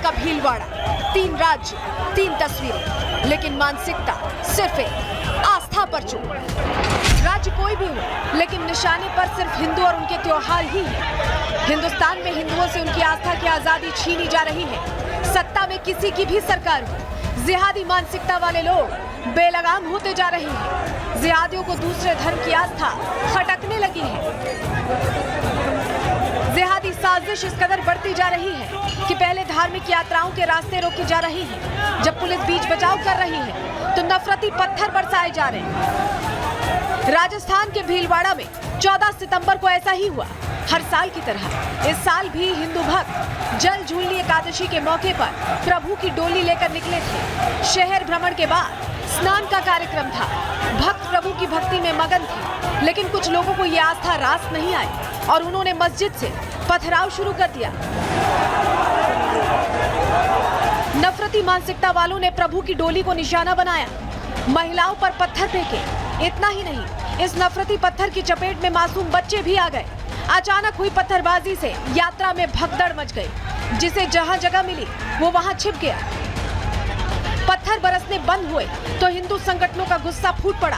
का भीलवाड़ा, 3 राज्य, 3 तस्वीरें, लेकिन मानसिकता सिर्फ एक, आस्था पर चोट। राज्य कोई भी हो, लेकिन निशाने पर सिर्फ हिंदू और उनके त्योहार ही है। हिंदुस्तान में हिंदुओं से उनकी आस्था की आजादी छीनी जा रही है। सत्ता में किसी की भी सरकार हो, जिहादी मानसिकता वाले लोग बेलगाम होते जा रहे हैं। जिहादियों को दूसरे धर्म की आस्था खटकने लगी है। जिहादी साजिश इस कदर बढ़ती जा रही है कि पहले धार्मिक यात्राओं के रास्ते रोके जा रहे हैं। जब पुलिस बीच बचाव कर रही है तो नफरती पत्थर बरसाए जा रहे हैं। राजस्थान के भीलवाड़ा में 14 सितंबर को ऐसा ही हुआ। हर साल की तरह इस साल भी हिंदू भक्त जल झूलनी एकादशी के मौके पर प्रभु की डोली लेकर निकले थे। शहर भ्रमण के बाद स्नान का कार्यक्रम था। भक्त प्रभु की भक्ति में मगन थे, लेकिन कुछ लोगों को ये आस्था रास नहीं आई और उन्होंने मस्जिद से पथराव शुरू कर दिया। नफरती मानसिकता वालों ने प्रभु की डोली को निशाना बनाया, महिलाओं पर पत्थर फेंके। इतना ही नहीं, इस नफरती पत्थर की चपेट में मासूम बच्चे भी आ गए। अचानक हुई पत्थरबाजी से यात्रा में भगदड़ मच गई। जिसे जहां जगह मिली वो वहां छिप गया। पत्थर बरसने बंद हुए तो हिंदू संगठनों का गुस्सा फूट पड़ा।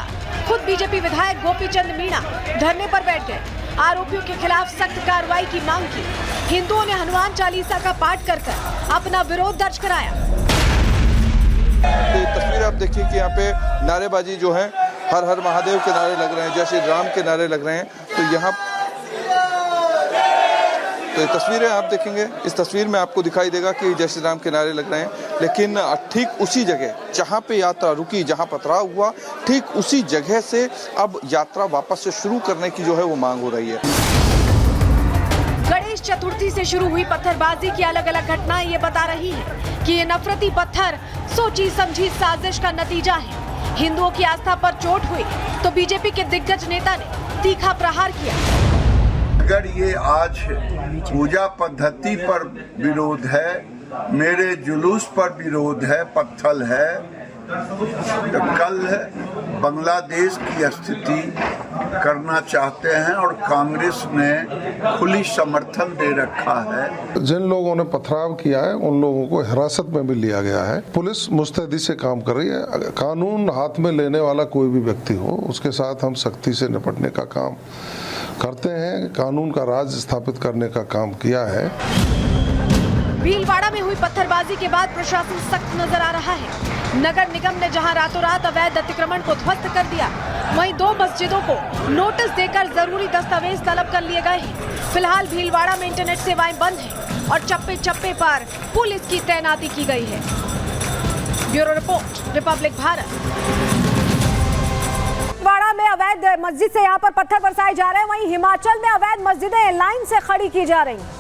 खुद बीजेपी विधायक गोपीचंद मीणा धरने पर बैठ गए। आरोपियों के खिलाफ सख्त कार्रवाई की मांग की। हिंदुओं ने हनुमान चालीसा का पाठ कर अपना विरोध दर्ज कराया। तस्वीर आप देखिए कि यहाँ पे नारेबाजी जो है, हर हर महादेव के नारे लग रहे हैं, जय श्री राम के नारे लग रहे हैं। तो यहाँ तो तस्वीरें आप देखेंगे, इस तस्वीर में आपको दिखाई देगा कि जय श्री राम के नारे लग रहे हैं, लेकिन ठीक उसी जगह जहां पे यात्रा रुकी, जहां पथराव हुआ, ठीक उसी जगह से अब यात्रा वापस से शुरू करने की जो है वो मांग हो रही है। गणेश चतुर्थी से शुरू हुई पत्थरबाजी की अलग अलग घटनाएं ये बता रही है कि ये नफरती पत्थर सोची समझी साजिश का नतीजा है। हिंदुओं की आस्था पर चोट हुई तो बीजेपी के दिग्गज नेता ने तीखा प्रहार किया। अगर ये आज पूजा पद्धति पर विरोध है, मेरे जुलूस पर विरोध है, पत्थर है, तो कल बांग्लादेश की स्थिति करना चाहते हैं और कांग्रेस ने खुली समर्थन दे रखा है। जिन लोगों ने पथराव किया है उन लोगों को हिरासत में भी लिया गया है। पुलिस मुस्तैदी से काम कर रही है। कानून हाथ में लेने वाला कोई भी व्यक्ति हो, उसके साथ हम सख्ती से निपटने का काम करते हैं। कानून का राज स्थापित करने का काम किया है। भीलवाड़ा में हुई पत्थरबाजी के बाद प्रशासन सख्त नजर आ रहा है। नगर निगम ने जहां रातों रात अवैध अतिक्रमण को ध्वस्त कर दिया, वहीं 2 मस्जिदों को नोटिस देकर जरूरी दस्तावेज तलब कर लिए गए हैं। फिलहाल भीलवाड़ा में इंटरनेट सेवाएं बंद हैं और चप्पे चप्पे पर पुलिस की तैनाती की गई है। Bureau report, Republic Bharat. Bhilwara में अवैध मस्जिद से यहाँ पर पत्थर बरसाए जा रहे हैं, वहीं हिमाचल में अवैध मस्जिदें लाइन से खड़ी की जा रही हैं।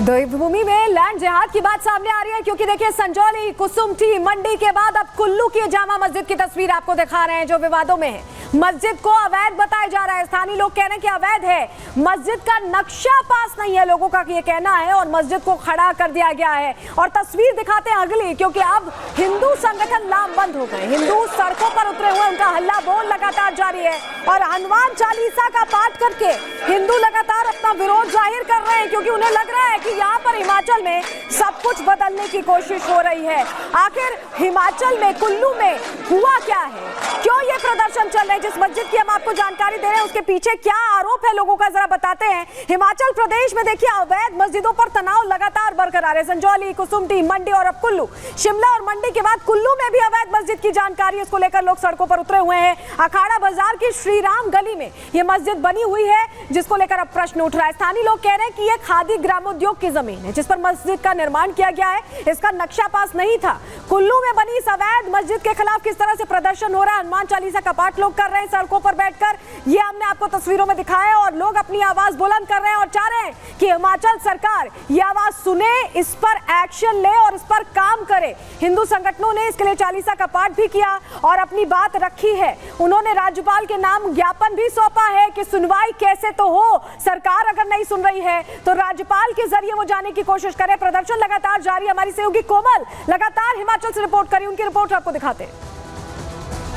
देवभूमि में लैंड जिहाद की बात सामने आ रही है, क्योंकि देखिए संजौली, कुसुमटी, मंडी के बाद अब कुल्लू की जामा मस्जिद की तस्वीर आपको दिखा रहे हैं जो विवादों में है। मस्जिद को अवैध बताया जा रहा है। स्थानीय लोग कह रहे हैं कि अवैध है, मस्जिद का नक्शा पास नहीं है, लोगों का ये कहना है, और मस्जिद को खड़ा कर दिया गया है। और तस्वीर दिखाते हैं अगली, क्योंकि अब हिंदू संगठन लामबंद हो गए। हिंदू सड़कों पर उतरे हुए, उनका हल्ला बोल लगातार जारी है और हनुमान चालीसा का पाठ करके हिंदू लगातार अपना विरोध जाहिर कर रहे हैं, क्योंकि उन्हें लग रहा है कि यहाँ पर हिमाचल में सब कुछ बदलने की कोशिश हो रही है। आखिर हिमाचल में, कुल्लू में हुआ क्या है, क्यों ये प्रदर्शन चल रहे हैं? जिस मस्जिद की हम आपको जानकारी दे रहे हैं उसके पीछे क्या आरोप है लोगों का, जरा बताते हैं। हिमाचल प्रदेश में देखिए अवैध मस्जिदों पर तनाव लगातार बरकरार है। संजौली, कुसुमटी, मंडी और अब कुल्लू। शिमला और मंडी के बाद कुल्लू में भी अवैध मस्जिद की जानकारी है, इसको लेकर लोग सड़कों पर उतरे हुए हैं। अखाड़ा बाजार की श्री राम गली में ये मस्जिद बनी हुई है, जिसको लेकर अब प्रश्न उठ रहा है। स्थानीय लोग कह रहे हैं कि यह खादी ग्रामोद्योग की जमीन है जिस पर मस्जिद का निर्माण किया गया है, इसका नक्शा पास नहीं था। कुल्लू में बनी इस अवैध मस्जिद के खिलाफ किस तरह से प्रदर्शन हो रहा है, हनुमान चालीसा का पाठ लोग कर रहे हैं सड़कों पर बैठकर, ये हमने आपको तस्वीरों में दिखाया है। और लोग अपनी आवाज बुलंद कर रहे हैं और चाह रहे हैं कि हिमाचल सरकार ये आवाज सुने, इस पर एक्शन ले और इस पर काम करे। हिंदू संगठनों ने इसके लिए चालीसा का पाठ भी किया और अपनी बात रखी है। उन्होंने राज्यपाल के नाम ज्ञापन भी सौंपा है कि सुनवाई कैसे तो हो, सरकार अगर नहीं सुन रही है तो राज्यपाल के जरिए वो जाने की कोशिश करे। प्रदर्शन लगातार जारी। हमारी सहयोगी कोमल लगातार हिमाचल से रिपोर्ट करी, उनकी रिपोर्ट आपको दिखाते हैं।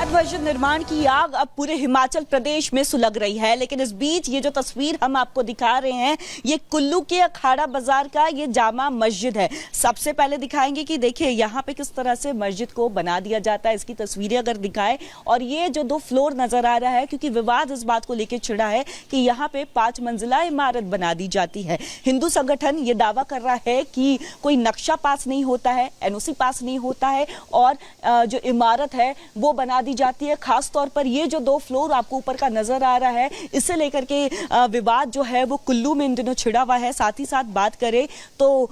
मस्जिद निर्माण की आग अब पूरे हिमाचल प्रदेश में सुलग रही है, लेकिन इस बीच ये जो तस्वीर हम आपको दिखा रहे हैं ये कुल्लू के अखाड़ा बाजार का ये जामा मस्जिद है। सबसे पहले दिखाएंगे कि देखिए यहाँ पे किस तरह से मस्जिद को बना दिया जाता है, इसकी तस्वीरें अगर दिखाएं। और ये जो 2 फ्लोर नजर आ रहा है, क्योंकि विवाद इस बात को लेकर छिड़ा है कि यहाँ पे 5 मंजिला इमारत बना दी जाती है। हिंदू संगठन ये दावा कर रहा है कि कोई नक्शा पास नहीं होता है, एनओसी पास नहीं होता है और जो इमारत है वो बना दी जाती है। खास तौर पर ये जो 2 फ्लोर आपको ऊपर का नजर आ रहा है, इसे लेकर के विवाद जो है वो कुल्लू में इन दिनों छिड़ा हुआ है। साथ ही साथ बात करें तो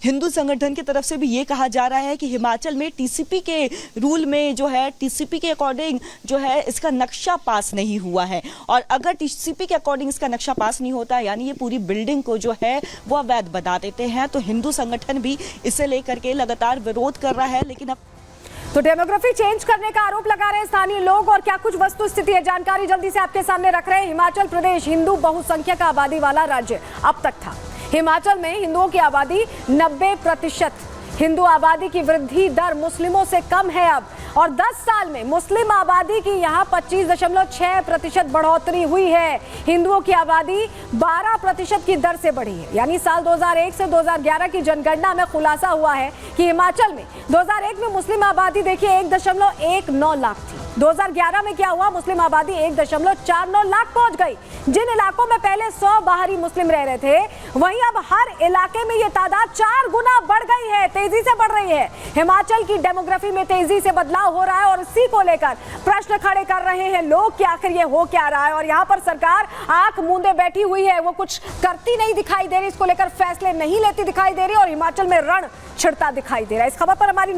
हिंदू संगठन की तरफ से भी ये कहा जा रहा है कि हिमाचल में टीसीपी के रूल में जो है, टीसीपी के अकॉर्डिंग जो है इसका नक्शा पास नहीं हुआ है। और अगर टीसीपी के अकॉर्डिंग इसका नक्शा पास नहीं होता, यानी ये पूरी बिल्डिंग को जो है वो अवैध बता देते हैं, तो हिंदू संगठन भी इसे लेकर के लगातार विरोध कर रहा है। लेकिन अब तो डेमोग्राफी चेंज करने का आरोप लगा रहे हैं स्थानीय लोग और क्या कुछ वस्तु स्थिति है, जानकारी जल्दी से आपके सामने रख रहे हैं। हिमाचल प्रदेश हिंदू बहुसंख्यक आबादी वाला राज्य अब तक था। हिमाचल में हिंदुओं की आबादी 90%। हिंदू आबादी की वृद्धि दर मुस्लिमों से कम है अब, और 10 साल में मुस्लिम आबादी की यहां 25.6% बढ़ोतरी हुई है। हिंदुओं की आबादी 12% की दर से बढ़ी है। यानी साल 2001 से 2011 की जनगणना में खुलासा हुआ है कि हिमाचल में 2001 में मुस्लिम आबादी देखिए 1.19 लाख थी। 2011 में क्या हुआ, मुस्लिम आबादी 1.49 लाख पहुंच गई। जिन इलाकों में पहले 100 बाहरी मुस्लिम रह रहे थे, वहीं अब हर इलाके में ये तादाद 4 गुना बढ़ गई है, तेजी से बढ़ रही है। हिमाचल की डेमोग्राफी में तेजी से बदलाव हो रहा है और इसी को लेकर प्रश्न खड़े कर रहे हैं लोग कि आखिर ये हो क्या रहा है। और यहाँ पर सरकार आंख मूंदे बैठी हुई है, वो कुछ करती नहीं दिखाई दे रही, इसको लेकर फैसले नहीं लेती दिखाई दे रही और हिमाचल में रण छिड़ता दिखाई दे रहा है। इस खबर पर हमारी